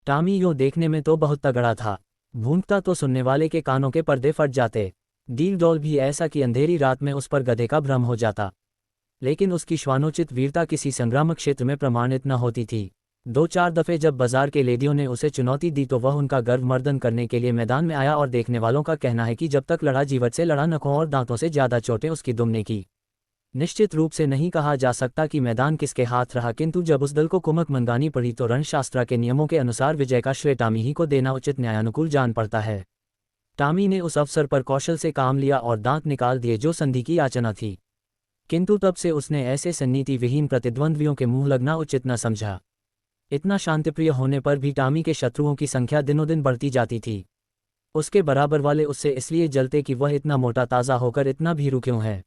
Tommy यूं देखने में तो बहुत तगड़ा था, भूंकता तो सुनने वाले के कानों के पर्दे फट जाते। डील डॉल भी ऐसा कि अंधेरी रात में उस पर गधे का भ्रम हो जाता। लेकिन उसकी श्वानोचित वीरता किसी संग्रामक क्षेत्र में प्रमाणित न होती थी। 2-4 दफ़े जब बाजार के लेडियों ने उसे चुनौती दी तो वह उनका गर्वमर्दन करने के लिए मैदान में आया, और देखने वालों का कहना है कि जब तक लड़ा जीवत से लड़ा, नखों और दांतों से ज़्यादा चोटें उसकी दुम ने की। निश्चित रूप से नहीं कहा जा सकता कि मैदान किसके हाथ रहा, किंतु जब उस दल को कुमक मंगानी पड़ी तो रणशास्त्र के नियमों के अनुसार विजय का श्रेय टॉमी ही को देना उचित न्यायानुकूल जान पड़ता है। टॉमी ने उस अवसर पर कौशल से काम लिया और दांत निकाल दिए जो संधि की याचना थी, किंतु तब से उसने ऐसे सन्नीति विहीन प्रतिद्वंद्वियों के मुंह लगना उचित न समझा। इतना शांतिप्रिय होने पर भी टॉमी के शत्रुओं की संख्या दिनों दिन बढ़ती जाती थी। उसके बराबर वाले उससे इसलिए जलते कि वह इतना मोटा ताज़ा होकर इतना भीरू क्यों है।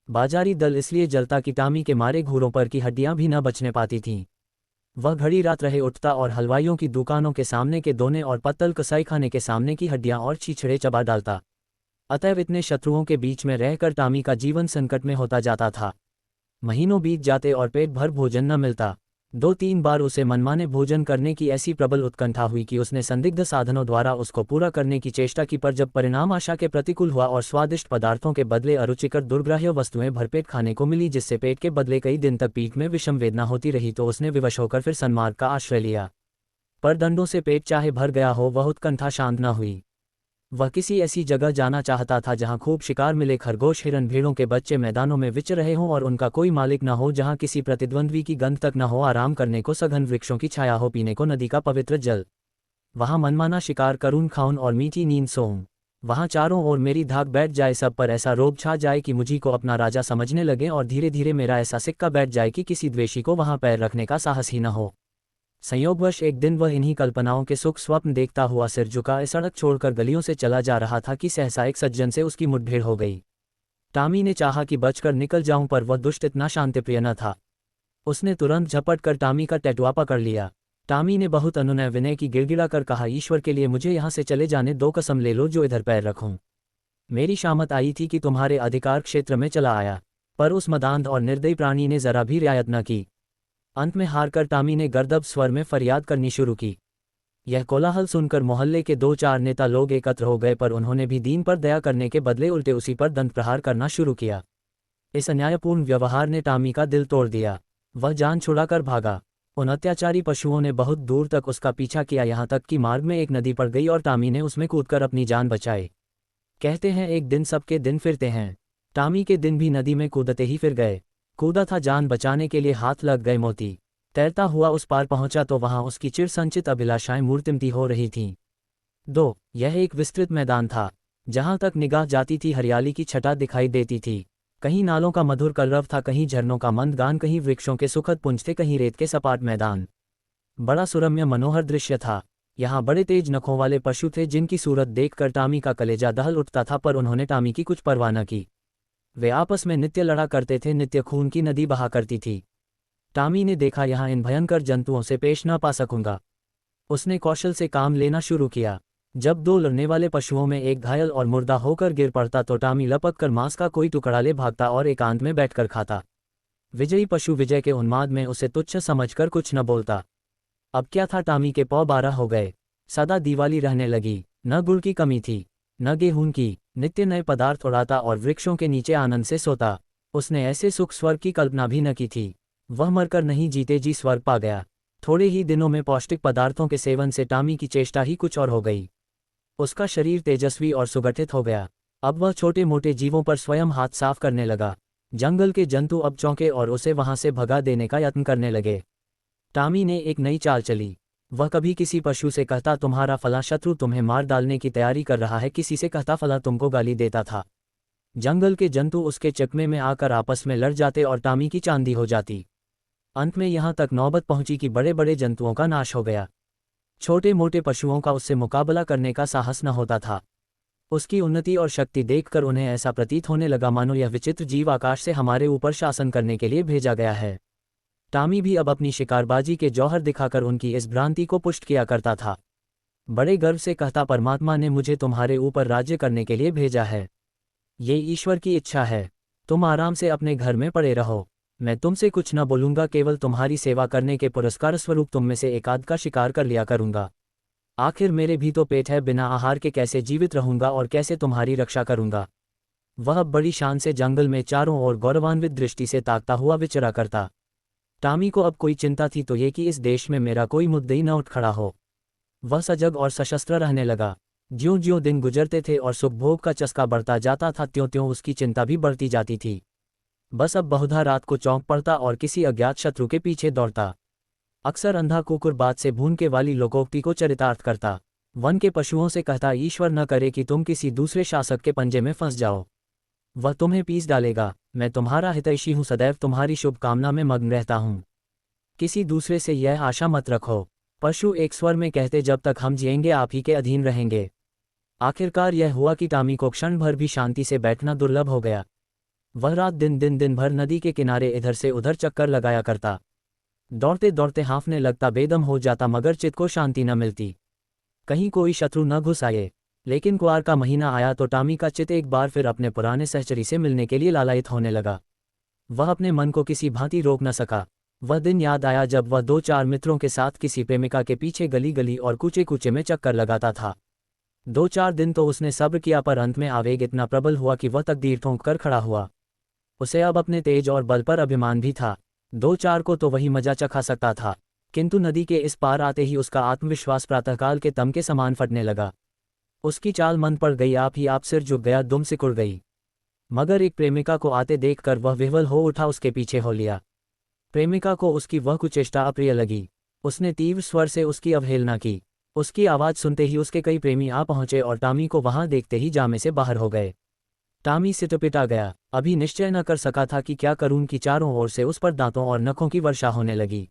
बाजारी दल इसलिए जलता कि टॉमी के मारे घूरों पर की हड्डियां भी न बचने पाती थीं। वह घड़ी रात रहे उठता और हलवाइयों की दुकानों के सामने के दोने और पत्तल कसाईखाने के सामने की हड्डियां और छीछड़े चबा डालता। अतएव इतने शत्रुओं के बीच में रहकर टॉमी का जीवन संकट में होता जाता था। महीनों बीत जाते और पेट भर भोजन न मिलता। 2-3 बार उसे मनमाने भोजन करने की ऐसी प्रबल उत्कंठा हुई कि उसने संदिग्ध साधनों द्वारा उसको पूरा करने की चेष्टा की, पर जब परिणाम आशा के प्रतिकूल हुआ और स्वादिष्ट पदार्थों के बदले अरुचिकर दुर्ग्राह्य वस्तुएं भरपेट खाने को मिली, जिससे पेट के बदले कई दिन तक पीठ में विषम वेदना होती रही, तो उसने विवश होकर फिर सन्मार्ग का आश्रय लिया। पर दंडों से पेट चाहे भर गया हो, वह उत्कंठा शांत न हुई। वह किसी ऐसी जगह जाना चाहता था जहां खूब शिकार मिले, खरगोश हिरन भेड़ों के बच्चे मैदानों में विचर रहे हों और उनका कोई मालिक न हो, जहां किसी प्रतिद्वंद्वी की गंध तक न हो, आराम करने को सघन वृक्षों की छाया हो, पीने को नदी का पवित्र जल। वहां मनमाना शिकार करूं खाऊं और मीठी नींद सोऊं। वहां चारों ओर मेरी धाक बैठ जाए, सब पर ऐसा रोब छा जाए कि मुझी को अपना राजा समझने लगे, और धीरे धीरे मेरा ऐसा सिक्का बैठ जाए कि किसी द्वेषी को वहां पैर रखने का साहस ही न हो। संयोगवश एक दिन वह इन्हीं कल्पनाओं के सुख स्वप्न देखता हुआ सिर झुकाए सड़क छोड़कर गलियों से चला जा रहा था कि सहसा एक सज्जन से उसकी मुठभेड़ हो गई। टॉमी ने चाहा कि बचकर निकल जाऊं, पर वह दुष्ट इतना शांतिप्रिय न था। उसने तुरंत झपट कर टॉमी का टैटुआ पकड़ लिया। टॉमी ने बहुत अनुनय विनय की गिड़गिड़ा कर कहा, ईश्वर के लिए मुझे यहाँ से चले जाने दो, कसम ले लो जो इधर पैर रखूं। मेरी शामत आई थी कि तुम्हारे अधिकार क्षेत्र में चला आया, पर उस मदांध और निर्दयी प्राणी ने जरा भी रियायत न की। अंत में हारकर टॉमी ने गर्दब स्वर में फरियाद करनी शुरू की। यह कोलाहल सुनकर मोहल्ले के 2-4 नेता लोग एकत्र हो गए, पर उन्होंने भी दीन पर दया करने के बदले उल्टे उसी पर दंड प्रहार करना शुरू किया। इस अन्यायपूर्ण व्यवहार ने टॉमी का दिल तोड़ दिया। वह जान छुड़ाकर भागा। उन अत्याचारी पशुओं ने बहुत दूर तक उसका पीछा किया, यहाँ तक कि मार्ग में एक नदी पड़ गई और टॉमी ने उसमें कूदकर अपनी जान बचाई। कहते हैं एक दिन सबके दिन फिरते हैं। टॉमी के दिन भी नदी में कूदते ही फिर गए। कूदा था जान बचाने के लिए, हाथ लग गए मोती। तैरता हुआ उस पार पहुंचा तो वहां उसकी चिर संचित अभिलाषाएं मूर्तिमती हो रही थीं। 2 यह एक विस्तृत मैदान था। जहां तक निगाह जाती थी हरियाली की छटा दिखाई देती थी। कहीं नालों का मधुर कलरव था, कहीं झरनों का मंद गान, कहीं वृक्षों के सुखद पुंज थे, कहीं रेत के सपाट मैदान। बड़ा सुरम्य मनोहर दृश्य था। यहाँ बड़े तेज नखों वाले पशु थे जिनकी सूरत देखकर टॉमी का कलेजा दहल उठता था, पर उन्होंने टॉमी की कुछ परवाह न की। वे आपस में नित्य लड़ा करते थे, नित्य खून की नदी बहा करती थी। टॉमी ने देखा, यहाँ इन भयंकर जंतुओं से पेश न पा सकूंगा। उसने कौशल से काम लेना शुरू किया। जब 2 लड़ने वाले पशुओं में एक घायल और मुर्दा होकर गिर पड़ता तो टॉमी लपक कर मांस का कोई टुकड़ा ले भागता और एकांत में बैठकर खाता। विजयी पशु विजय के उन्माद में उसे तुच्छ समझकर कुछ न बोलता। अब क्या था, टॉमी के पौ 12 हो गए। सदा दिवाली रहने लगी। न गुड़ की कमी थी, न गेहूं की। नित्य नए पदार्थ उड़ाता और वृक्षों के नीचे आनंद से सोता। उसने ऐसे सुख स्वर्ग की कल्पना भी न की थी। वह मरकर नहीं जीते जी स्वर्ग पा गया। थोड़े ही दिनों में पौष्टिक पदार्थों के सेवन से टॉमी की चेष्टा ही कुछ और हो गई। उसका शरीर तेजस्वी और सुगठित हो गया। अब वह छोटे मोटे जीवों पर स्वयं हाथ साफ करने लगा। जंगल के जंतु अब चौंके और उसे वहां से भगा देने का यत्न करने लगे। टॉमी ने एक नई चाल चली। वह कभी किसी पशु से कहता, तुम्हारा फला शत्रु तुम्हें मार डालने की तैयारी कर रहा है, किसी से कहता फला तुमको गाली देता था। जंगल के जंतु उसके चकमे में आकर आपस में लड़ जाते और टॉमी की चांदी हो जाती। अंत में यहाँ तक नौबत पहुंची कि बड़े बड़े जंतुओं का नाश हो गया। छोटे मोटे पशुओं का उससे मुकाबला करने का साहस न होता था। उसकी उन्नति और शक्ति देखकर उन्हें ऐसा प्रतीत होने लगा मानो यह विचित्र जीव आकाश से हमारे ऊपर शासन करने के लिए भेजा गया है। टॉमी भी अब अपनी शिकारबाजी के जौहर दिखाकर उनकी इस भ्रांति को पुष्ट किया करता था। बड़े गर्व से कहता, परमात्मा ने मुझे तुम्हारे ऊपर राज्य करने के लिए भेजा है। ये ईश्वर की इच्छा है। तुम आराम से अपने घर में पड़े रहो। मैं तुमसे कुछ न बोलूंगा, केवल तुम्हारी सेवा करने के पुरस्कार स्वरूप तुम में से एक आध का शिकार कर लिया करूंगा। आखिर मेरे भी तो पेट है, बिना आहार के कैसे जीवित रहूंगा और कैसे तुम्हारी रक्षा करूंगा। वह अब बड़ी शान से जंगल में चारों ओर गौरवान्वित दृष्टि से ताकता हुआ विचरा करता। टॉमी को अब कोई चिंता थी तो ये कि इस देश में मेरा कोई मुद्दई न उठ खड़ा हो। वह सजग और सशस्त्र रहने लगा। ज्यों-ज्यों दिन गुजरते थे और सुखभोग का चस्का बढ़ता जाता था, त्यों-त्यों उसकी चिंता भी बढ़ती जाती थी। बस अब बहुधा रात को चौंक पड़ता और किसी अज्ञात शत्रु के पीछे दौड़ता। अक्सर अंधा कुकुर बात से भूनके वाली लोकोक्ति को चरितार्थ करता। वन के पशुओं से कहता, ईश्वर न करे कि तुम किसी दूसरे शासक के पंजे में फंस जाओ। वह तुम्हें पीस डालेगा। मैं तुम्हारा हितैषी हूँ, सदैव तुम्हारी शुभकामना में मग्न रहता हूँ। किसी दूसरे से यह आशा मत रखो। पशु एक स्वर में कहते, जब तक हम जिएंगे आप ही के अधीन रहेंगे। आखिरकार यह हुआ कि टॉमी को क्षण भर भी शांति से बैठना दुर्लभ हो गया। वह रात दिन भर नदी के किनारे इधर से उधर चक्कर लगाया करता। दौड़ते दौड़ते हाँफने लगता, बेदम हो जाता, मगर चित्त को शांति न मिलती। कहीं कोई शत्रु न घुस आए। लेकिन कुआर का महीना आया तो टॉमी का चित्त एक बार फिर अपने पुराने सहचरी से मिलने के लिए लालायित होने लगा। वह अपने मन को किसी भांति रोक न सका। वह दिन याद आया जब वह 2-4 मित्रों के साथ किसी प्रेमिका के पीछे गली गली और कूचे कूचे में चक्कर लगाता था। 2-4 दिन तो उसने सब्र किया, पर अंत में आवेग इतना प्रबल हुआ कि वह तकदीर ठोंक कर खड़ा हुआ। उसे अब अपने तेज और बल पर अभिमान भी था। 2-4 को तो वही मजा चखा सकता था, किंतु नदी के इस पार आते ही उसका आत्मविश्वास प्रातःकाल के तम के समान फटने लगा। उसकी चाल मन पड़ गई, आप ही आप सिर झुक गया, दुम सिकुड़ गई। मगर एक प्रेमिका को आते देखकर वह विह्वल हो उठा, उसके पीछे हो लिया। प्रेमिका को उसकी वह कुचेष्टा अप्रिय लगी। उसने तीव्र स्वर से उसकी अवहेलना की। उसकी आवाज़ सुनते ही उसके कई प्रेमी आ पहुंचे और टॉमी को वहां देखते ही जामे से बाहर हो गए। टॉमी सिटपिटा गया। अभी निश्चय न कर सका था कि क्या करूं कि चारों ओर से उस पर दांतों और नखों की वर्षा होने लगी।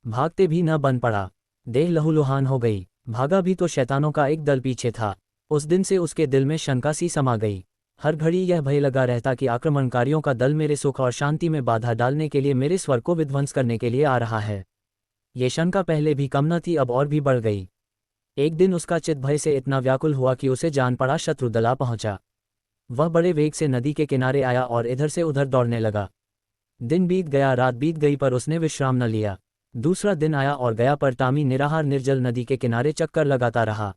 भागते भी न बन पड़ा। देह लहूलुहान हो गई। भागा भी तो शैतानों का एक दल पीछे था। उस दिन से उसके दिल में शंका सी समा गई। हर घड़ी यह भय लगा रहता कि आक्रमणकारियों का दल मेरे सुख और शांति में बाधा डालने के लिए, मेरे स्वर को विध्वंस करने के लिए आ रहा है। ये शंका पहले भी कम न थी, अब और भी बढ़ गई। एक दिन उसका चित्त भय से इतना व्याकुल हुआ कि उसे जान पड़ा शत्रु दल आ पहुंचा। वह बड़े वेग से नदी के किनारे आया और इधर से उधर दौड़ने लगा। दिन बीत गया, रात बीत गई, पर उसने विश्राम न लिया। दूसरा दिन आया और गया, पर टॉमी निराहार निर्जल नदी के किनारे चक्कर लगाता रहा।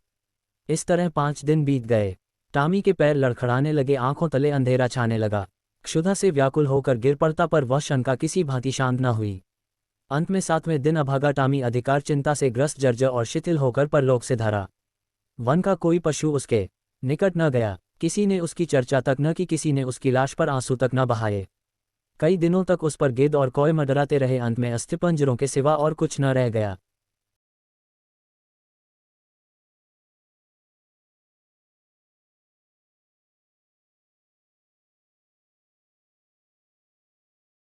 इस तरह 5 दिन बीत गए। टॉमी के पैर लड़खड़ाने लगे, आंखों तले अंधेरा छाने लगा। क्षुधा से व्याकुल होकर गिर पड़ता, पर वह शंका किसी भांति शांत न हुई। अंत में 7वें दिन अभागा टॉमी अधिकार चिंता से ग्रस्त, जर्जर और शिथिल होकर परलोक से धरा। वन का कोई पशु उसके निकट न गया। किसी ने उसकी चर्चा तक न की, किसी ने उसकी लाश पर आंसू तक न बहाए। कई दिनों तक उस पर गिद्ध और कौए मंडराते रहे। अंत में अस्थिपंजरों के सिवा और कुछ न रह गया।